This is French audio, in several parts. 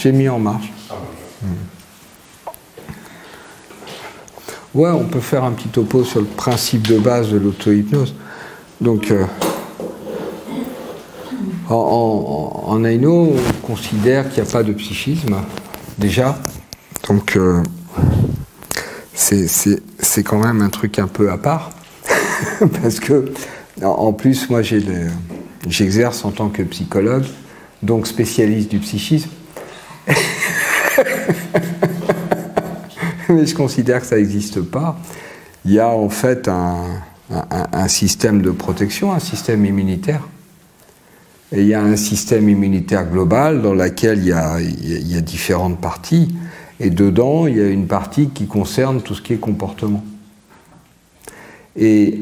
J'ai mis en marche. Ouais, on peut faire un petit topo sur le principe de base de l'auto-hypnose. Donc, en Aino, on considère qu'il n'y a pas de psychisme, déjà. Donc, c'est quand même un truc un peu à part. Parce que, en plus, moi, j'exerce en tant que psychologue, donc spécialiste du psychisme. Mais je considère que ça n'existe pas. Il y a en fait un système de protection, un système immunitaire. Et il y a un système immunitaire global dans lequel il y a différentes parties. Et dedans, il y a une partie qui concerne tout ce qui est comportement. Et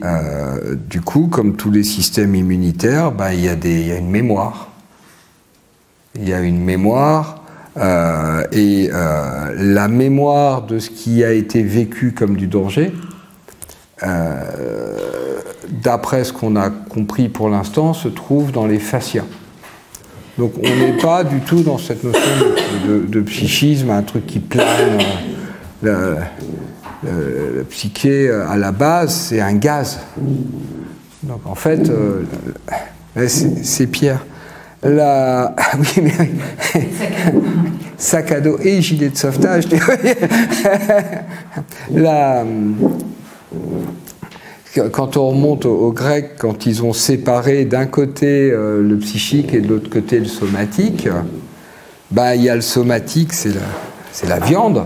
du coup, comme tous les systèmes immunitaires, ben, il y a une mémoire. Il y a une mémoire. La mémoire de ce qui a été vécu comme du danger, d'après ce qu'on a compris pour l'instant, se trouve dans les fascias. Donc on n'est pas du tout dans cette notion de psychisme, un truc qui plane. Le psyché, à la base, c'est un gaz. Donc en fait, c'est Pierre. Oui, mais sac à dos et gilet de sauvetage. Quand on remonte aux Grecs, quand ils ont séparé d'un côté le psychique et de l'autre côté le somatique, bah, il y a le somatique, c'est la viande,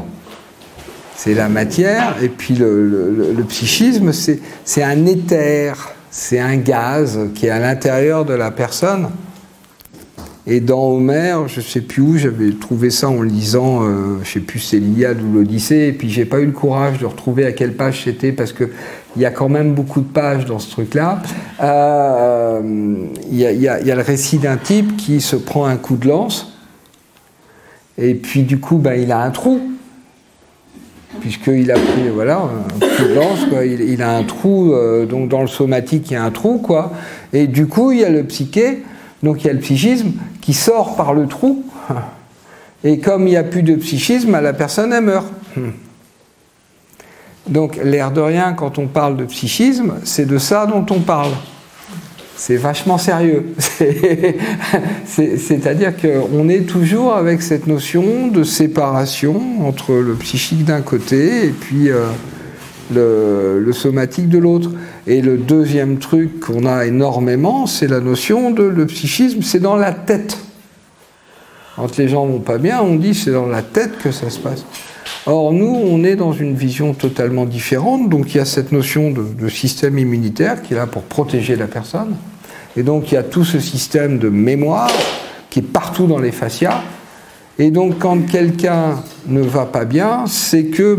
c'est la matière, et puis le psychisme, c'est un éther, c'est un gaz qui est à l'intérieur de la personne. Et dans Homère, je ne sais plus où, j'avais trouvé ça en lisant, je ne sais plus, c'est l'Iliade ou l'Odyssée, et puis j'ai pas eu le courage de retrouver à quelle page c'était, parce qu'il y a quand même beaucoup de pages dans ce truc-là. Il y a le récit d'un type qui se prend un coup de lance, et puis du coup, ben, il a un trou, puisqu'il a pris, voilà, un coup de lance, quoi. Il a un trou, donc dans le somatique, il y a un trou, quoi. Et du coup, il y a le psyché, donc il y a le psychisme qui sort par le trou, et comme il n'y a plus de psychisme, la personne elle meurt. Donc l'air de rien, quand on parle de psychisme, c'est de ça dont on parle. C'est vachement sérieux. C'est-à-dire qu'on est toujours avec cette notion de séparation entre le psychique d'un côté et puis le somatique de l'autre. Et le deuxième truc qu'on a énormément, c'est la notion de le psychisme, c'est dans la tête. Quand les gens vont pas bien, on dit c'est dans la tête que ça se passe. Or, nous, on est dans une vision totalement différente, donc il y a cette notion de système immunitaire qui est là pour protéger la personne, et donc il y a tout ce système de mémoire qui est partout dans les fascias, et donc quand quelqu'un ne va pas bien, c'est que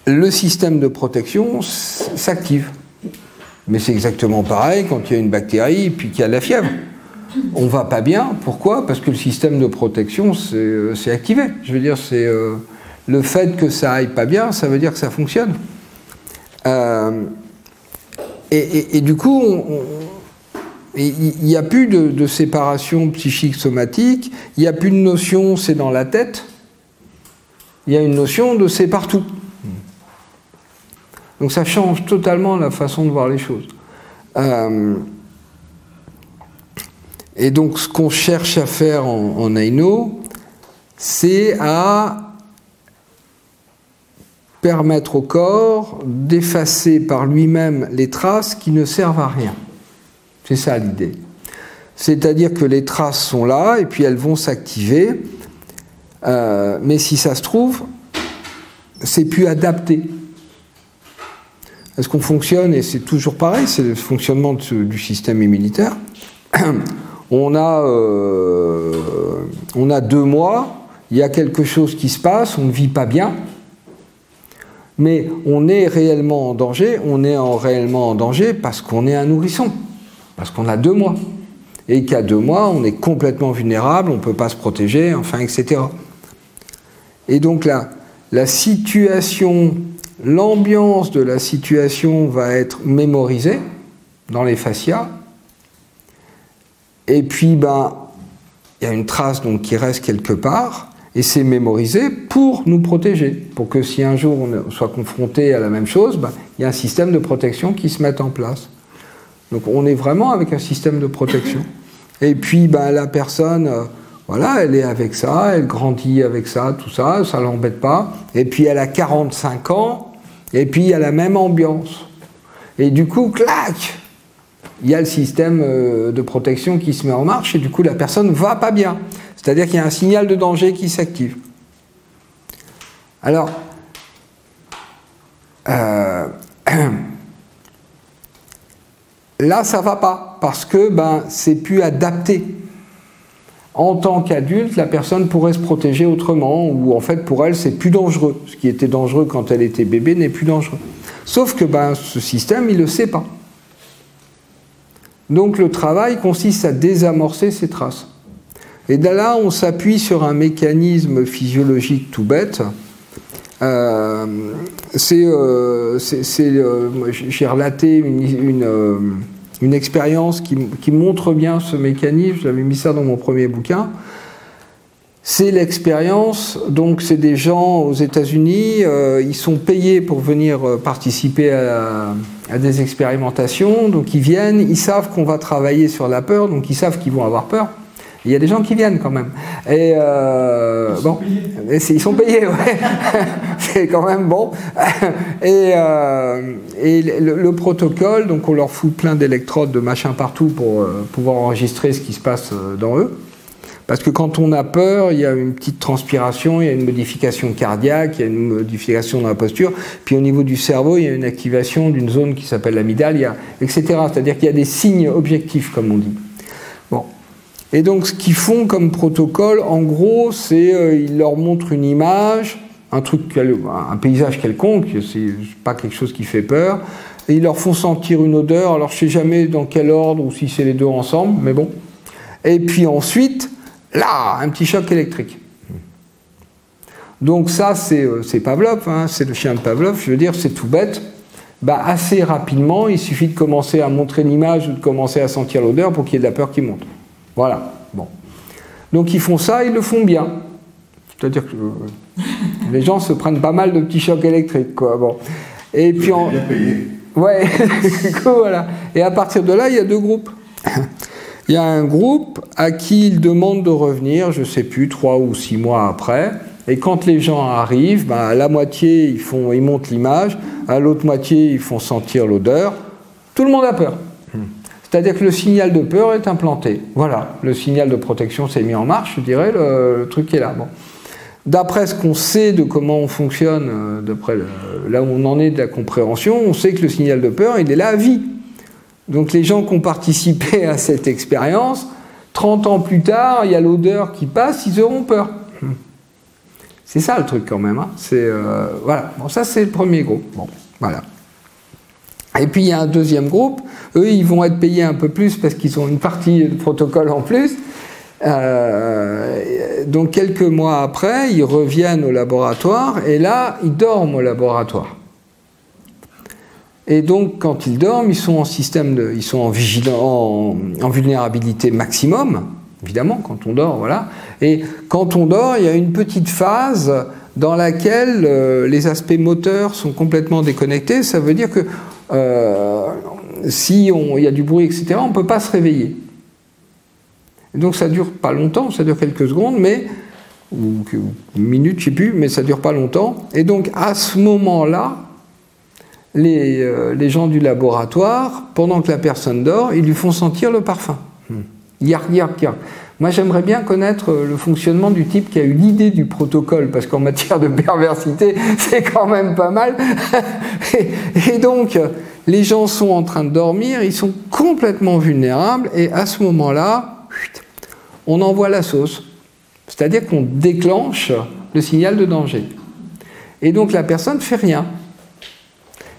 le système de protection s'active. Mais c'est exactement pareil quand il y a une bactérie et puis qu'il y a de la fièvre. On va pas bien, pourquoi? Parce que le système de protection c'est activé. Je veux dire, c'est le fait que ça aille pas bien, ça veut dire que ça fonctionne. Et du coup, il n'y a plus de séparation psychique-somatique, il n'y a plus de notion c'est dans la tête, il y a une notion de c'est partout. Donc ça change totalement la façon de voir les choses. Et donc ce qu'on cherche à faire en Aino, c'est à permettre au corps d'effacer par lui-même les traces qui ne servent à rien. C'est ça l'idée. C'est-à-dire que les traces sont là et puis elles vont s'activer, mais si ça se trouve, c'est plus adapté. Est-ce qu'on fonctionne, et c'est toujours pareil, c'est le fonctionnement du système immunitaire. On a 2 mois, il y a quelque chose qui se passe, on ne vit pas bien, mais on est réellement en danger, réellement en danger parce qu'on est un nourrisson, parce qu'on a 2 mois. Et qu'à 2 mois, on est complètement vulnérable, on ne peut pas se protéger, enfin, etc. Et donc là, la situation, l'ambiance de la situation va être mémorisée dans les fascias. Et puis, il y a une trace donc, qui reste quelque part, et c'est mémorisé pour nous protéger, pour que si un jour on soit confronté à la même chose, ben, il y a un système de protection qui se met en place. Donc on est vraiment avec un système de protection. Et puis ben, la personne, voilà, elle est avec ça, elle grandit avec ça, tout ça, ça ne l'embête pas. Et puis elle a 45 ans, et puis il y a la même ambiance. Et du coup, clac, il y a le système de protection qui se met en marche, et du coup la personne ne va pas bien. C'est-à-dire qu'il y a un signal de danger qui s'active. Alors, là, ça ne va pas, parce que ben, c'est plus adapté. En tant qu'adulte, la personne pourrait se protéger autrement, ou en fait, pour elle, c'est plus dangereux. Ce qui était dangereux quand elle était bébé n'est plus dangereux. Sauf que ben, ce système, il ne le sait pas. Donc, le travail consiste à désamorcer ces traces. Et de là, on s'appuie sur un mécanisme physiologique tout bête. J'ai relaté une expérience qui montre bien ce mécanisme. J'avais mis ça dans mon premier bouquin. C'est l'expérience, donc c'est des gens aux États-Unis, ils sont payés pour venir participer à des expérimentations. Donc ils viennent, ils savent qu'on va travailler sur la peur, donc ils savent qu'ils vont avoir peur. Il y a des gens qui viennent quand même. Et bon, ils sont payés, ouais. C'est quand même bon. Et le protocole, donc on leur fout plein d'électrodes, de machins partout pour pouvoir enregistrer ce qui se passe dans eux. Parce que quand on a peur, il y a une petite transpiration, il y a une modification cardiaque, il y a une modification dans la posture. Puis au niveau du cerveau, il y a une activation d'une zone qui s'appelle l'amygdale, etc. C'est-à-dire qu'il y a des signes objectifs, comme on dit. Bon. Et donc, ce qu'ils font comme protocole, en gros, c'est ils leur montrent une image, un paysage quelconque, c'est pas quelque chose qui fait peur, et ils leur font sentir une odeur. Alors, je sais jamais dans quel ordre ou si c'est les deux ensemble, mais bon. Et puis ensuite, là, un petit choc électrique. Donc ça, c'est Pavlov, hein, c'est le chien de Pavlov. Je veux dire, c'est tout bête. Bah, assez rapidement, il suffit de commencer à montrer l'image ou de commencer à sentir l'odeur pour qu'il y ait de la peur qui monte. Voilà, bon. Donc ils font ça, ils le font bien. C'est-à-dire que les gens se prennent pas mal de petits chocs électriques, quoi. Bon. Et puis en... Ouais, du coup, voilà. Et à partir de là, il y a deux groupes. Il y a un groupe à qui ils demandent de revenir, je ne sais plus, 3 ou 6 mois après. Et quand les gens arrivent, ben, à la moitié, ils montent l'image, à l'autre moitié, ils font sentir l'odeur. Tout le monde a peur. C'est-à-dire que le signal de peur est implanté. Voilà, le signal de protection s'est mis en marche, je dirais, le truc est là. Bon. D'après ce qu'on sait de comment on fonctionne, d'après là où on en est de la compréhension, on sait que le signal de peur, il est là à vie. Donc les gens qui ont participé à cette expérience, 30 ans plus tard, il y a l'odeur qui passe, ils auront peur. C'est ça le truc quand même. Hein. Voilà. Bon, ça c'est le premier groupe. Bon, voilà. Et puis il y a un deuxième groupe, eux ils vont être payés un peu plus parce qu'ils ont une partie de protocole en plus. Donc quelques mois après, ils reviennent au laboratoire et là, ils dorment au laboratoire. Et donc quand ils dorment, ils sont en vulnérabilité maximum, évidemment quand on dort, voilà. Et quand on dort, il y a une petite phase dans laquelle les aspects moteurs sont complètement déconnectés. Ça veut dire que si il y a du bruit, etc., on ne peut pas se réveiller. Et donc ça ne dure pas longtemps, ça dure quelques secondes, ou une minute, je ne sais plus, mais ça ne dure pas longtemps. Et donc à ce moment-là, les gens du laboratoire, pendant que la personne dort, ils lui font sentir le parfum. Yark, yark, yark. Moi, j'aimerais bien connaître le fonctionnement du type qui a eu l'idée du protocole, parce qu'en matière de perversité, c'est quand même pas mal. Et donc, les gens sont en train de dormir, ils sont complètement vulnérables, et à ce moment-là, on envoie la sauce. C'est-à-dire qu'on déclenche le signal de danger. Et donc, la personne ne fait rien.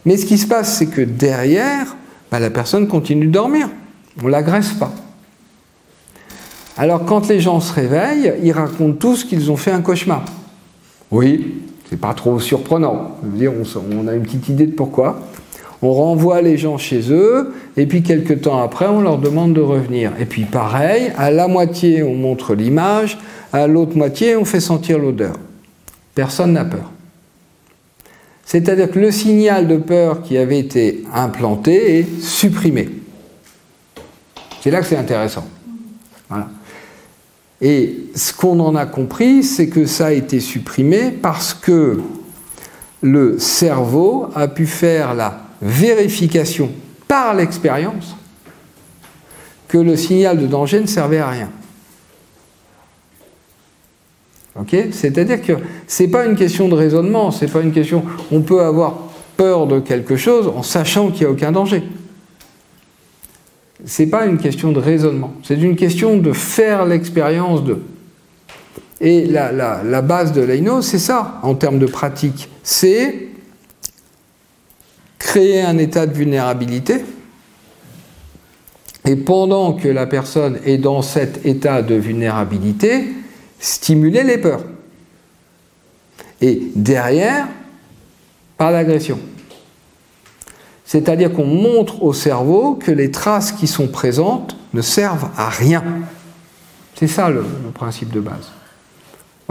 Mais ce qui se passe, c'est que derrière, la personne continue de dormir. On ne l'agresse pas. Alors, quand les gens se réveillent, ils racontent tous qu'ils ont fait un cauchemar. Oui, c'est pas trop surprenant. Je veux dire, on a une petite idée de pourquoi. On renvoie les gens chez eux, et puis quelques temps après, on leur demande de revenir. Et puis pareil, à la moitié, on montre l'image, à l'autre moitié, on fait sentir l'odeur. Personne n'a peur. C'est-à-dire que le signal de peur qui avait été implanté est supprimé. C'est là que c'est intéressant. Voilà. Et ce qu'on en a compris, c'est que ça a été supprimé parce que le cerveau a pu faire la vérification par l'expérience que le signal de danger ne servait à rien. Okay ? C'est-à-dire que ce n'est pas une question de raisonnement, c'est pas une question... On peut avoir peur de quelque chose en sachant qu'il n'y a aucun danger. Ce n'est pas une question de raisonnement, c'est une question de faire l'expérience de... Et la base de l'Aino, c'est ça, en termes de pratique, c'est créer un état de vulnérabilité, et pendant que la personne est dans cet état de vulnérabilité, stimuler les peurs. Et derrière, par l'agression. C'est-à-dire qu'on montre au cerveau que les traces qui sont présentes ne servent à rien. C'est ça le principe de base.